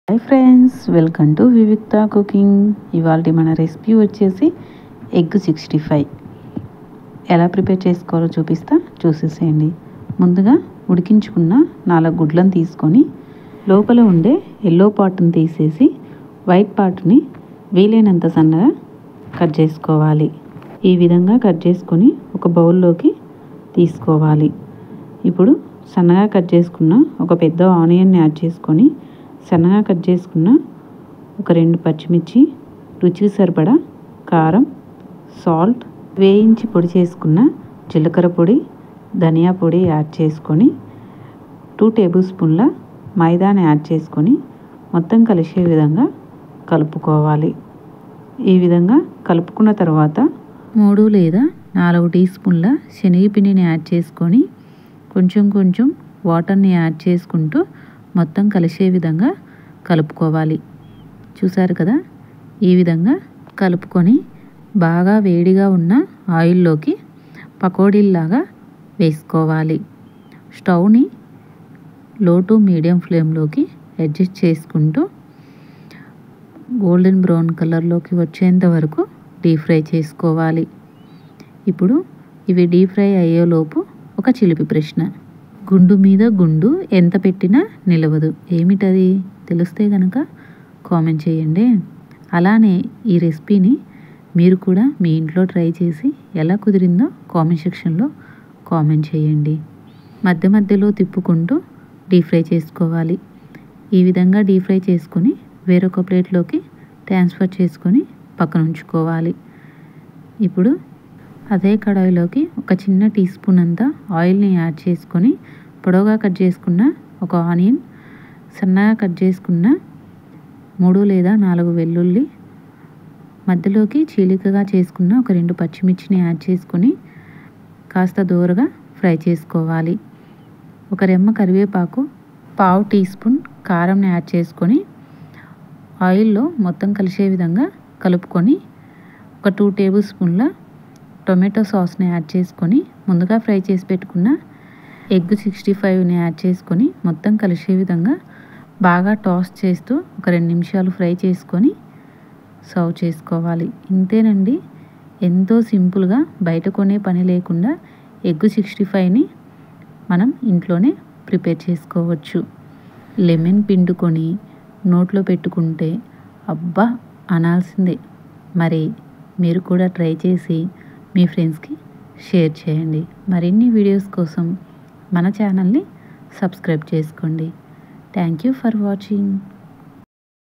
Hi friends, welcome to వివిక్త cooking. ఇవాళ మన రెసిపీ వచ్చేసి ఎగ్ 65. ఎలా ప్రిపేర్ చేసుకోవాలో చూసేసేయండి. ముందుగా ఉడికించుకున్న 4 గుడ్లను తీసుకొని లోపల ఉండే ఎల్లో పార్ట్ని తీసేసి వైట్ పార్ట్ని వీలైనంత సన్నగా కట్ చేసుకోవాలి. ఈ విధంగా కట్ చేసుకొని ఒక బౌల్లోకి తీసుకోవాలి. ఇప్పుడు సన్నగా కట్ చేసుకున్న ఒక పెద్ద ఆనియన్ని యాడ్ చేసుకొని సన్నగా కట్ చేసుకున్న ఒక 2 పచ్చిమిర్చి, రుచికి సరిపడా కారం, సాల్ట్, వేయించి పొడి చేసుకున్న జీలకర్ర పొడి, ధనియా పొడి యాడ్ చేసుకొని 2 టేబుల్ స్పూన్ల మైదాని యాడ్ చేసుకొని మొత్తం కలిసే విధంగా కలుపుకోవాలి. ఈ విధంగా కలుపుకున్న తర్వాత 3 లేదా 4 టీ స్పూన్ల శనగపిండిని యాడ్ చేసుకొని కొంచెం వాటర్ని యాడ్ చేసుకుంటూ మొత్తం కలిసే విధంగా కలుపుకోవాలి. చూసారు కదా, ఈ విధంగా కలుపుకొని బాగా వేడిగా ఉన్న ఆయిల్లోకి పకోడీల్లాగా వేసుకోవాలి. స్టవ్ని లో టు మీడియం ఫ్లేమ్లోకి అడ్జస్ట్ చేసుకుంటూ గోల్డెన్ బ్రౌన్ కలర్లోకి వచ్చేంత వరకు డీప్ ఫ్రై చేసుకోవాలి. ఇప్పుడు ఇవి డీప్ ఫ్రై అయ్యేలోపు ఒక చిలిపి ప్రశ్న. గుండు మీద గుండు ఎంత పెట్టినా నిలవదు, ఏమిటది? తెలిస్తే కనుక కామెంట్ చేయండి. అలానే ఈ రెసిపీని మీరు కూడా మీ ఇంట్లో ట్రై చేసి ఎలా కుదిరిందో కామెంట్ సెక్షన్లో కామెంట్ చేయండి. మధ్యలో తిప్పుకుంటూ డీప్ ఫ్రై చేసుకోవాలి. ఈ విధంగా డీప్ ఫ్రై చేసుకొని వేరొక ప్లేట్లోకి ట్రాన్స్ఫర్ చేసుకొని పక్కన ఉంచుకోవాలి. ఇప్పుడు అదే కడాయిలోకి ఒక చిన్న టీ స్పూన్ అంతా ఆయిల్ని యాడ్ చేసుకొని పొడవుగా కట్ చేసుకున్న ఒక ఆనియన్, సన్నగా కట్ చేసుకున్న 3 లేదా 4 వెల్లుల్లి, మధ్యలోకి చీలికగా చేసుకున్న ఒక 2 పచ్చిమిర్చిని యాడ్ చేసుకొని కాస్త దూరగా ఫ్రై చేసుకోవాలి. ఒక రెమ్మ కరివేపాకు, పావు టీ స్పూన్ కారంని యాడ్ చేసుకొని ఆయిల్లో మొత్తం కలిసే విధంగా కలుపుకొని ఒక 2 టేబుల్ స్పూన్ల టొమాటో సాస్ని యాడ్ చేసుకొని ముందుగా ఫ్రై చేసి పెట్టుకున్న ఎగ్ 65ని యాడ్ చేసుకొని మొత్తం కలిసే విధంగా బాగా టాస్ చేస్తూ ఒక 2 నిమిషాలు ఫ్రై చేసుకొని సర్వ్ చేసుకోవాలి. ఇంతేనండి, ఎంతో సింపుల్గా బయట కొనే పని లేకుండా ఎగ్ 65ని మనం ఇంట్లోనే ప్రిపేర్ చేసుకోవచ్చు. లెమన్ పిండుకొని నోట్లో పెట్టుకుంటే అబ్బా అనాల్సిందే. మరి మీరు కూడా ట్రై చేసి మీ ఫ్రెండ్స్కి షేర్ చేయండి. మరిన్ని వీడియోస్ కోసం మన ఛానల్ని సబ్స్క్రైబ్ చేసుకోండి. Thank you for watching.